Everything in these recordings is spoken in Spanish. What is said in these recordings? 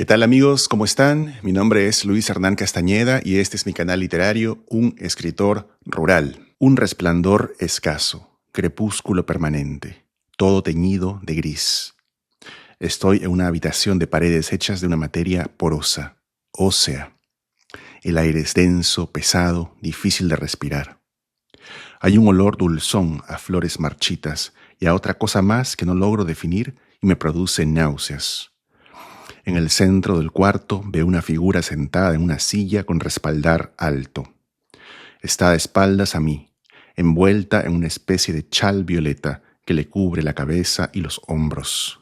¿Qué tal amigos? ¿Cómo están? Mi nombre es Luis Hernán Castañeda y este es mi canal literario Un escritor rural. Un resplandor escaso, crepúsculo permanente, todo teñido de gris. Estoy en una habitación de paredes hechas de una materia porosa, ósea. El aire es denso, pesado, difícil de respirar. Hay un olor dulzón a flores marchitas y a otra cosa más que no logro definir y me produce náuseas. En el centro del cuarto veo una figura sentada en una silla con respaldar alto. Está de espaldas a mí, envuelta en una especie de chal violeta que le cubre la cabeza y los hombros.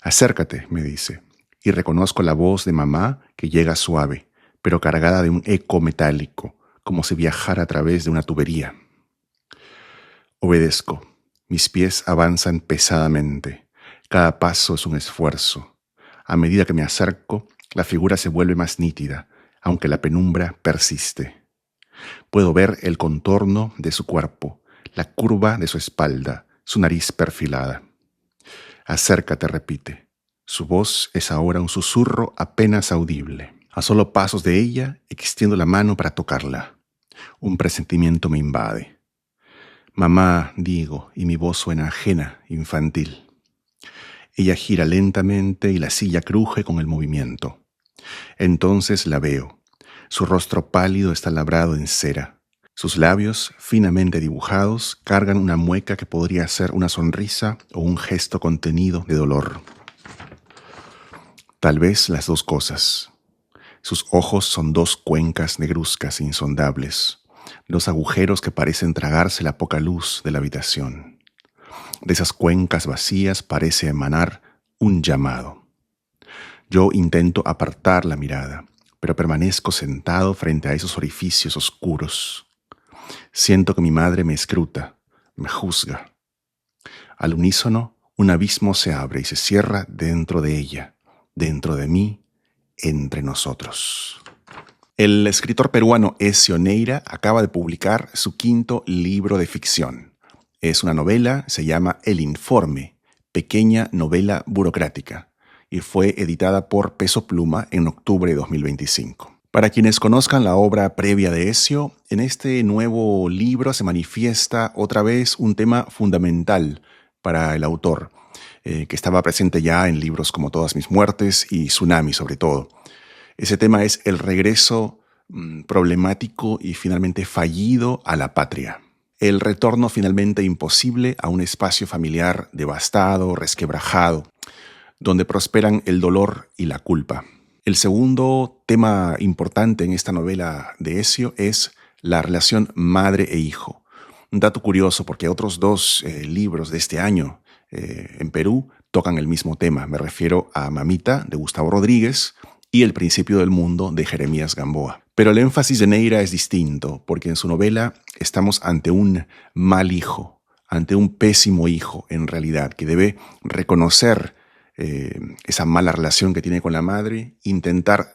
«Acércate», me dice, y reconozco la voz de mamá que llega suave, pero cargada de un eco metálico, como si viajara a través de una tubería. Obedezco. Mis pies avanzan pesadamente. Cada paso es un esfuerzo. A medida que me acerco, la figura se vuelve más nítida, aunque la penumbra persiste. Puedo ver el contorno de su cuerpo, la curva de su espalda, su nariz perfilada. «Acércate», repite. Su voz es ahora un susurro apenas audible. A solo pasos de ella, extiendo la mano para tocarla. Un presentimiento me invade. «Mamá», digo, y mi voz suena ajena, infantil. Ella gira lentamente y la silla cruje con el movimiento. Entonces la veo. Su rostro pálido está labrado en cera. Sus labios, finamente dibujados, cargan una mueca que podría ser una sonrisa o un gesto contenido de dolor. Tal vez las dos cosas. Sus ojos son dos cuencas negruzcas insondables, dos agujeros que parecen tragarse la poca luz de la habitación. De esas cuencas vacías parece emanar un llamado. Yo intento apartar la mirada, pero permanezco sentado frente a esos orificios oscuros. Siento que mi madre me escruta, me juzga. Al unísono, un abismo se abre y se cierra dentro de ella, dentro de mí, entre nosotros. El escritor peruano Ezio Neira acaba de publicar su quinto libro de ficción. Es una novela, se llama El Informe, pequeña novela burocrática, y fue editada por Peso Pluma en octubre de 2025. Para quienes conozcan la obra previa de Ezio, en este nuevo libro se manifiesta otra vez un tema fundamental para el autor, que estaba presente ya en libros como Todas mis muertes y Tsunami sobre todo. Ese tema es el regreso problemático y finalmente fallido a la patria. El retorno finalmente imposible a un espacio familiar devastado, resquebrajado, donde prosperan el dolor y la culpa. El segundo tema importante en esta novela de Ezio es la relación madre e hijo. Un dato curioso porque otros dos libros de este año en Perú tocan el mismo tema. Me refiero a Mamita, de Gustavo Rodríguez, y El principio del mundo, de Jeremías Gamboa. Pero el énfasis de Neira es distinto, porque en su novela estamos ante un mal hijo, ante un pésimo hijo en realidad, que debe reconocer esa mala relación que tiene con la madre, intentar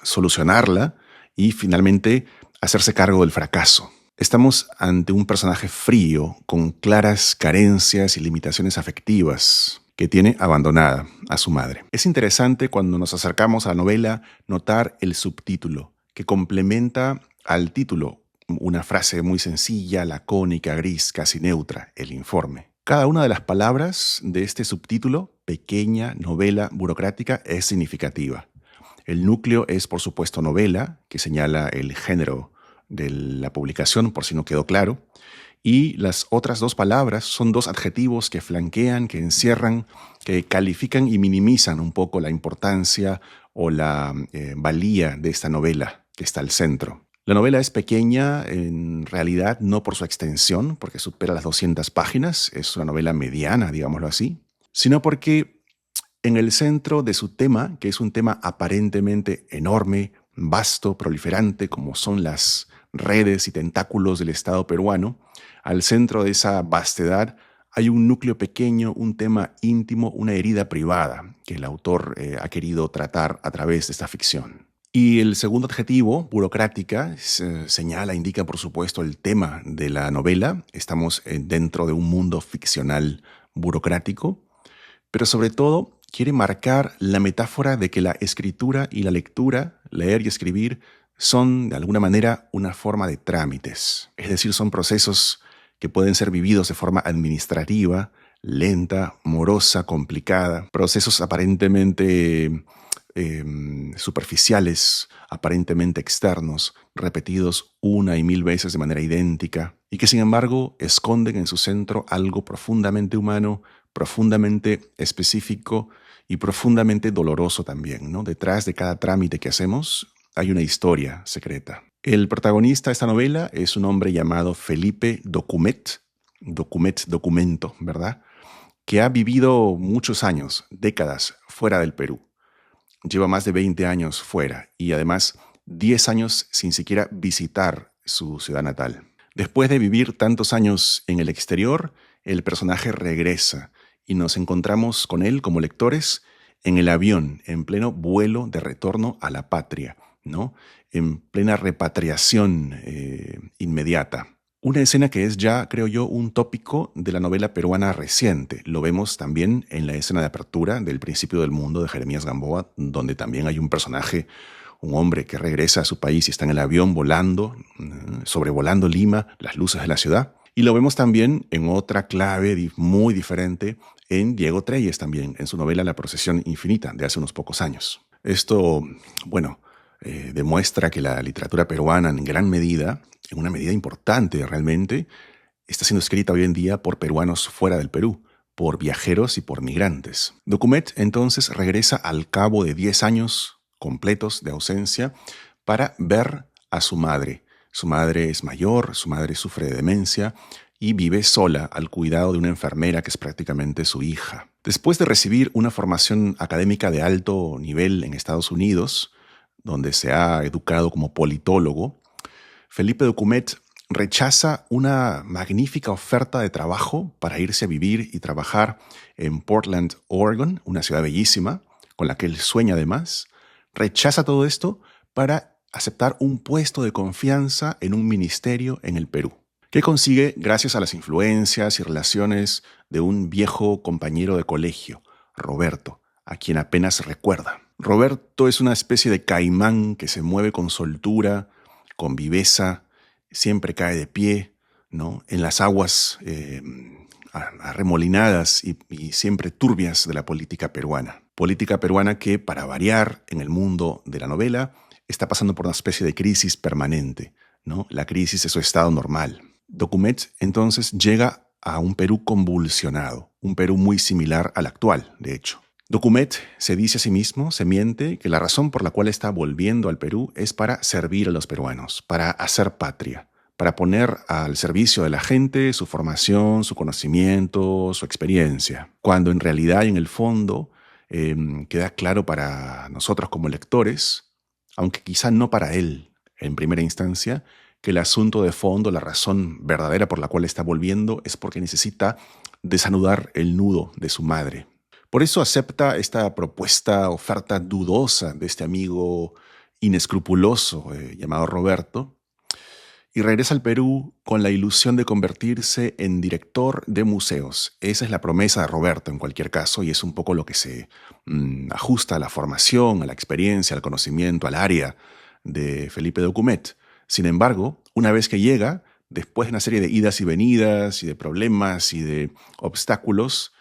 solucionarla y finalmente hacerse cargo del fracaso. Estamos ante un personaje frío, con claras carencias y limitaciones afectivas, que tiene abandonada a su madre. Es interesante cuando nos acercamos a la novela notar el subtítulo, que complementa al título una frase muy sencilla, lacónica, gris, casi neutra, El Informe. Cada una de las palabras de este subtítulo, pequeña novela burocrática, es significativa. El núcleo es, por supuesto, novela, que señala el género de la publicación, por si no quedó claro. Y las otras dos palabras son dos adjetivos que flanquean, que encierran, que califican y minimizan un poco la importancia o la valía de esta novela que está al centro. La novela es pequeña, en realidad no por su extensión, porque supera las 200 páginas, es una novela mediana, digámoslo así, sino porque en el centro de su tema, que es un tema aparentemente enorme, vasto, proliferante, como son las redes y tentáculos del Estado peruano, al centro de esa vastedad hay un núcleo pequeño, un tema íntimo, una herida privada que el autor ha querido tratar a través de esta ficción. Y el segundo adjetivo, burocrática, señala, indica por supuesto el tema de la novela. Estamos dentro de un mundo ficcional burocrático, pero sobre todo quiere marcar la metáfora de que la escritura y la lectura, leer y escribir, son de alguna manera una forma de trámites. Es decir, son procesos que pueden ser vividos de forma administrativa, lenta, morosa, complicada, procesos aparentemente superficiales, aparentemente externos, repetidos una y mil veces de manera idéntica, y que sin embargo esconden en su centro algo profundamente humano, profundamente específico y profundamente doloroso también, ¿no? Detrás de cada trámite que hacemos hay una historia secreta. El protagonista de esta novela es un hombre llamado Felipe Documet, documento, ¿verdad? Que ha vivido muchos años, décadas, fuera del Perú. Lleva más de 20 años fuera y además 10 años sin siquiera visitar su ciudad natal. Después de vivir tantos años en el exterior, el personaje regresa y nos encontramos con él como lectores en el avión, en pleno vuelo de retorno a la patria, ¿no? En plena repatriación inmediata. Una escena que es ya, creo yo, un tópico de la novela peruana reciente. Lo vemos también en la escena de apertura del Principio del Mundo de Jeremías Gamboa, donde también hay un personaje, un hombre que regresa a su país y está en el avión volando, sobrevolando Lima, las luces de la ciudad. Y lo vemos también en otra clave muy diferente en Diego Treyes también, en su novela La Procesión Infinita, de hace unos pocos años. Esto, bueno, demuestra que la literatura peruana en gran medida, en una medida importante realmente, está siendo escrita hoy en día por peruanos fuera del Perú, por viajeros y por migrantes. Documet entonces regresa al cabo de 10 años completos de ausencia para ver a su madre. Su madre es mayor, su madre sufre de demencia y vive sola al cuidado de una enfermera que es prácticamente su hija. Después de recibir una formación académica de alto nivel en Estados Unidos, donde se ha educado como politólogo, Felipe Documet rechaza una magnífica oferta de trabajo para irse a vivir y trabajar en Portland, Oregon, una ciudad bellísima, con la que él sueña además. Rechaza todo esto para aceptar un puesto de confianza en un ministerio en el Perú, que consigue gracias a las influencias y relaciones de un viejo compañero de colegio, Roberto, a quien apenas recuerda. Roberto es una especie de caimán que se mueve con soltura, con viveza, siempre cae de pie, ¿no? En las aguas arremolinadas y siempre turbias de la política peruana. Política peruana que, para variar en el mundo de la novela, está pasando por una especie de crisis permanente, ¿no? La crisis de su estado normal. Documet entonces llega a un Perú convulsionado, un Perú muy similar al actual, de hecho. Documet se dice a sí mismo, se miente, que la razón por la cual está volviendo al Perú es para servir a los peruanos, para hacer patria, para poner al servicio de la gente su formación, su conocimiento, su experiencia, cuando en realidad y en el fondo queda claro para nosotros como lectores, aunque quizá no para él en primera instancia, que el asunto de fondo, la razón verdadera por la cual está volviendo es porque necesita desanudar el nudo de su madre. Por eso acepta esta propuesta, oferta dudosa de este amigo inescrupuloso llamado Roberto y regresa al Perú con la ilusión de convertirse en director de museos. Esa es la promesa de Roberto en cualquier caso y es un poco lo que se ajusta a la formación, a la experiencia, al conocimiento, al área de Felipe Documet. Sin embargo, una vez que llega, después de una serie de idas y venidas y de problemas y de obstáculos,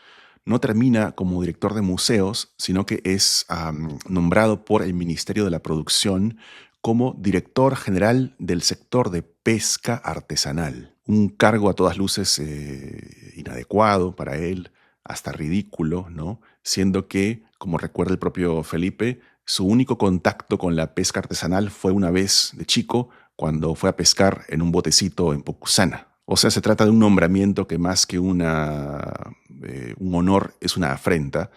no termina como director de museos, sino que es nombrado por el Ministerio de la Producción como director general del sector de pesca artesanal. Un cargo a todas luces inadecuado para él, hasta ridículo, ¿no? Siendo que, como recuerda el propio Felipe, su único contacto con la pesca artesanal fue una vez de chico cuando fue a pescar en un botecito en Pocusana. O sea, se trata de un nombramiento que más que un honor es una afrenta,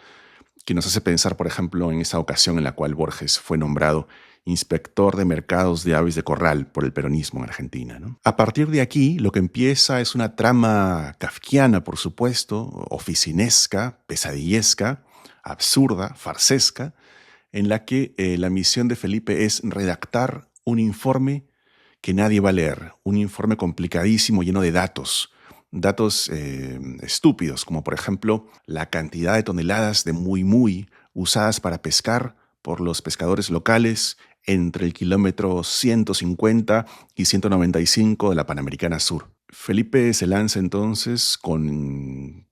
que nos hace pensar, por ejemplo, en esa ocasión en la cual Borges fue nombrado inspector de mercados de aves de corral por el peronismo en Argentina, ¿no? A partir de aquí, lo que empieza es una trama kafkiana, por supuesto, oficinesca, pesadillesca, absurda, farsesca, en la que la misión de Felipe es redactar un informe que nadie va a leer, un informe complicadísimo, lleno de datos, datos estúpidos, como por ejemplo la cantidad de toneladas de muy usadas para pescar por los pescadores locales entre el kilómetro 150 y 195 de la Panamericana Sur. Felipe se lanza entonces con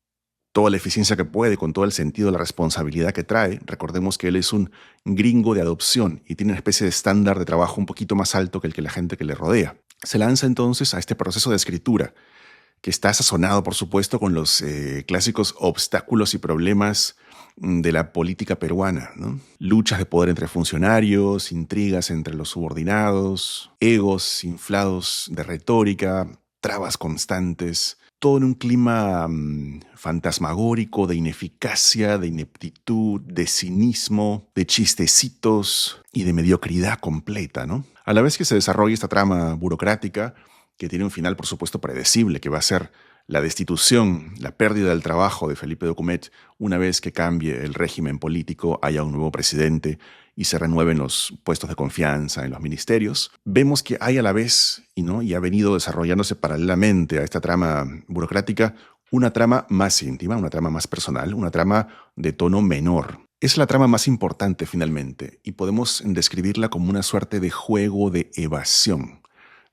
toda la eficiencia que puede, con todo el sentido de la responsabilidad que trae. Recordemos que él es un gringo de adopción y tiene una especie de estándar de trabajo un poquito más alto que el que la gente que le rodea. Se lanza entonces a este proceso de escritura, que está sazonado, por supuesto, con los clásicos obstáculos y problemas de la política peruana, ¿no? Luchas de poder entre funcionarios, intrigas entre los subordinados, egos inflados de retórica, trabas constantes, todo en un clima fantasmagórico de ineficacia, de ineptitud, de cinismo, de chistecitos y de mediocridad completa, ¿no? A la vez que se desarrolla esta trama burocrática, que tiene un final, por supuesto, predecible, que va a ser la destitución, la pérdida del trabajo de Felipe Documet una vez que cambie el régimen político, haya un nuevo presidente y se renueven los puestos de confianza en los ministerios. Vemos que hay a la vez, y ha venido desarrollándose paralelamente a esta trama burocrática, una trama más íntima, una trama más personal, una trama de tono menor. Es la trama más importante finalmente y podemos describirla como una suerte de juego de evasión.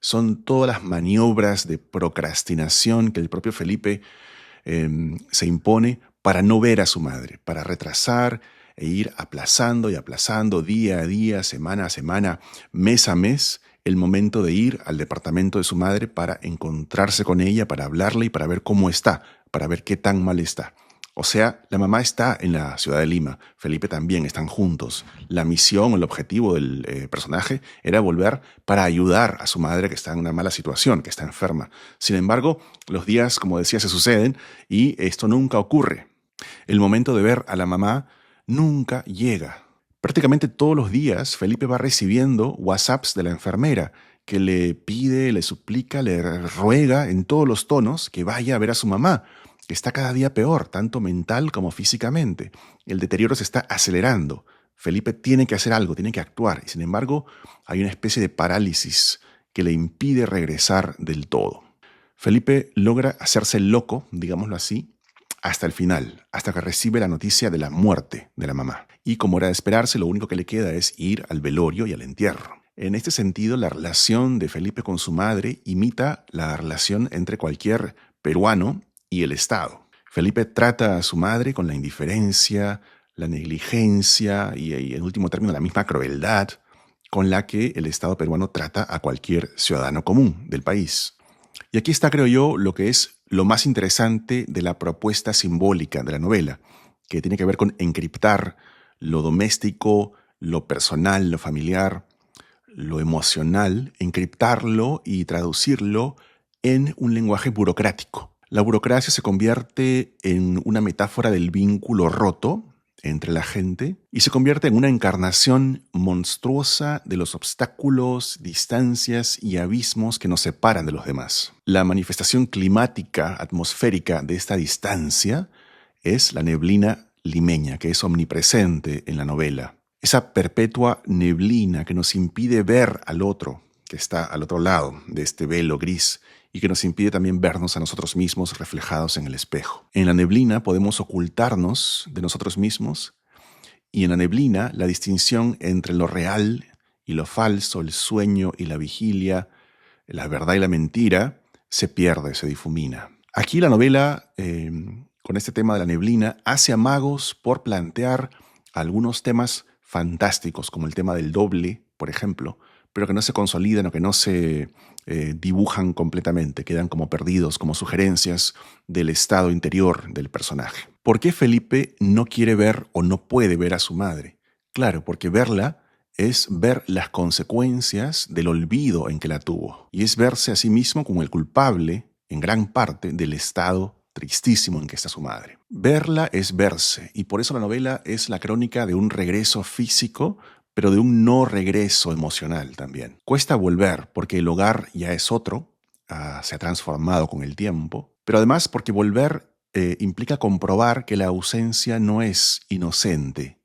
Son todas las maniobras de procrastinación que el propio Felipe se impone para no ver a su madre, para retrasar e ir aplazando y aplazando día a día, semana a semana, mes a mes, el momento de ir al departamento de su madre para encontrarse con ella, para hablarle y para ver cómo está, para ver qué tan mal está. O sea, la mamá está en la ciudad de Lima, Felipe también, están juntos. La misión o el objetivo del personaje era volver para ayudar a su madre que está en una mala situación, que está enferma. Sin embargo, los días, como decía, se suceden y esto nunca ocurre. El momento de ver a la mamá nunca llega. Prácticamente todos los días Felipe va recibiendo WhatsApps de la enfermera que le pide, le suplica, le ruega en todos los tonos que vaya a ver a su mamá, que está cada día peor, tanto mental como físicamente. El deterioro se está acelerando. Felipe tiene que hacer algo, tiene que actuar. Y sin embargo, hay una especie de parálisis que le impide regresar del todo. Felipe logra hacerse loco, digámoslo así, hasta el final, hasta que recibe la noticia de la muerte de la mamá. Y como era de esperarse, lo único que le queda es ir al velorio y al entierro. En este sentido, la relación de Felipe con su madre imita la relación entre cualquier peruano y el Estado. Felipe trata a su madre con la indiferencia, la negligencia y en último término, la misma crueldad con la que el Estado peruano trata a cualquier ciudadano común del país. Y aquí está, creo yo, lo que es lo más interesante de la propuesta simbólica de la novela, que tiene que ver con encriptar lo doméstico, lo personal, lo familiar, lo emocional, encriptarlo y traducirlo en un lenguaje burocrático. La burocracia se convierte en una metáfora del vínculo roto entre la gente y se convierte en una encarnación monstruosa de los obstáculos, distancias y abismos que nos separan de los demás. La manifestación climática, atmosférica de esta distancia es la neblina limeña, que es omnipresente en la novela. Esa perpetua neblina que nos impide ver al otro, que está al otro lado de este velo gris, y que nos impide también vernos a nosotros mismos reflejados en el espejo. En la neblina podemos ocultarnos de nosotros mismos y en la neblina la distinción entre lo real y lo falso, el sueño y la vigilia, la verdad y la mentira, se pierde, se difumina. Aquí la novela, con este tema de la neblina, hace amagos por plantear algunos temas fantásticos, como el tema del doble, por ejemplo, pero que no se consolidan o que no se dibujan completamente, quedan como perdidos, como sugerencias del estado interior del personaje. ¿Por qué Felipe no quiere ver o no puede ver a su madre? Claro, porque verla es ver las consecuencias del olvido en que la tuvo, y es verse a sí mismo como el culpable, en gran parte, del estado tristísimo en que está su madre. Verla es verse, y por eso la novela es la crónica de un regreso físico, pero de un no regreso emocional también. Cuesta volver porque el hogar ya es otro, se ha transformado con el tiempo, pero además porque volver implica comprobar que la ausencia no es inocente.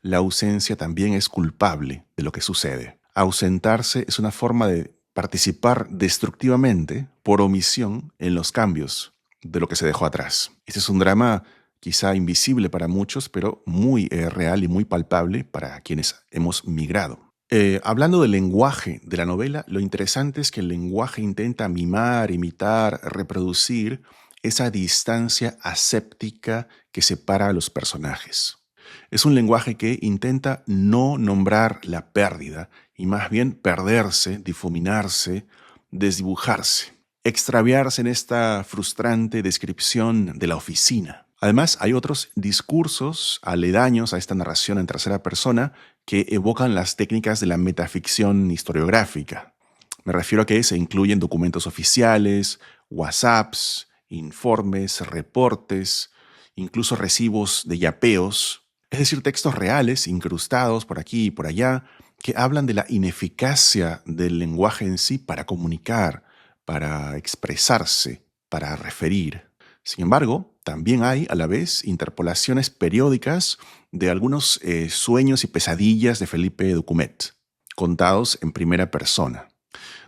La ausencia también es culpable de lo que sucede. Ausentarse es una forma de participar destructivamente, por omisión, en los cambios de lo que se dejó atrás. Este es un drama quizá invisible para muchos, pero muy real y muy palpable para quienes hemos migrado. Hablando del lenguaje de la novela, lo interesante es que el lenguaje intenta mimar, imitar, reproducir esa distancia aséptica que separa a los personajes. Es un lenguaje que intenta no nombrar la pérdida y más bien perderse, difuminarse, desdibujarse, extraviarse en esta frustrante descripción de la oficina. Además, hay otros discursos aledaños a esta narración en tercera persona que evocan las técnicas de la metaficción historiográfica. Me refiero a que se incluyen documentos oficiales, WhatsApps, informes, reportes, incluso recibos de yapeos, es decir, textos reales incrustados por aquí y por allá que hablan de la ineficacia del lenguaje en sí para comunicar, para expresarse, para referir. Sin embargo, también hay a la vez interpolaciones periódicas de algunos sueños y pesadillas de Felipe Ducumet, contados en primera persona,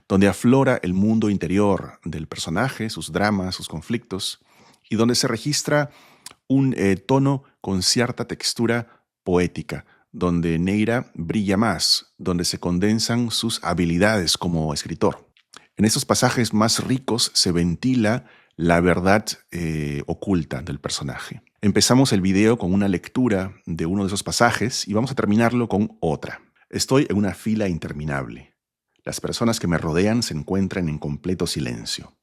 donde aflora el mundo interior del personaje, sus dramas, sus conflictos, y donde se registra un tono con cierta textura poética, donde Neira brilla más, donde se condensan sus habilidades como escritor. En estos pasajes más ricos se ventila la verdad oculta del personaje. Empezamos el video con una lectura de uno de esos pasajes y vamos a terminarlo con otra. Estoy en una fila interminable. Las personas que me rodean se encuentran en completo silencio.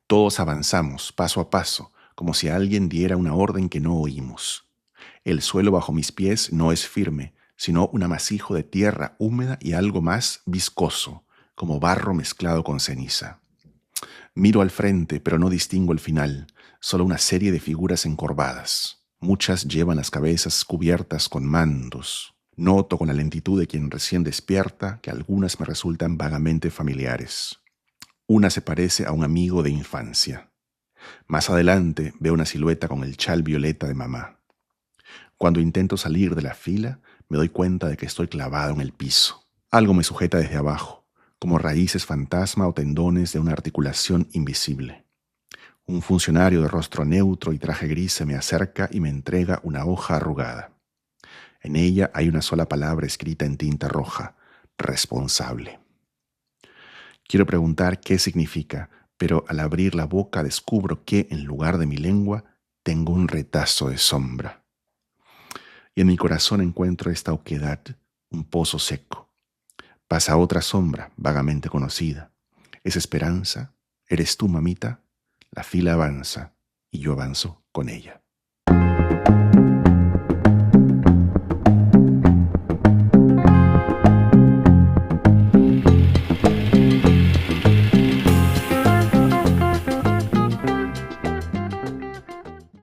Todos avanzamos, paso a paso, como si alguien diera una orden que no oímos. El suelo bajo mis pies no es firme, sino un amasijo de tierra húmeda y algo más viscoso, como barro mezclado con ceniza. Miro al frente, pero no distingo el final, solo una serie de figuras encorvadas. Muchas llevan las cabezas cubiertas con mandos. Noto con la lentitud de quien recién despierta que algunas me resultan vagamente familiares. Una se parece a un amigo de infancia. Más adelante veo una silueta con el chal violeta de mamá. Cuando intento salir de la fila, me doy cuenta de que estoy clavado en el piso. Algo me sujeta desde abajo, como raíces fantasma o tendones de una articulación invisible. Un funcionario de rostro neutro y traje gris se me acerca y me entrega una hoja arrugada. En ella hay una sola palabra escrita en tinta roja: responsable. Quiero preguntar qué significa, pero al abrir la boca descubro que, en lugar de mi lengua, tengo un retazo de sombra. Y en mi corazón encuentro esta oquedad, un pozo seco. Pasa otra sombra, vagamente conocida. ¿Es esperanza? ¿Eres tú, mamita? La fila avanza y yo avanzo con ella.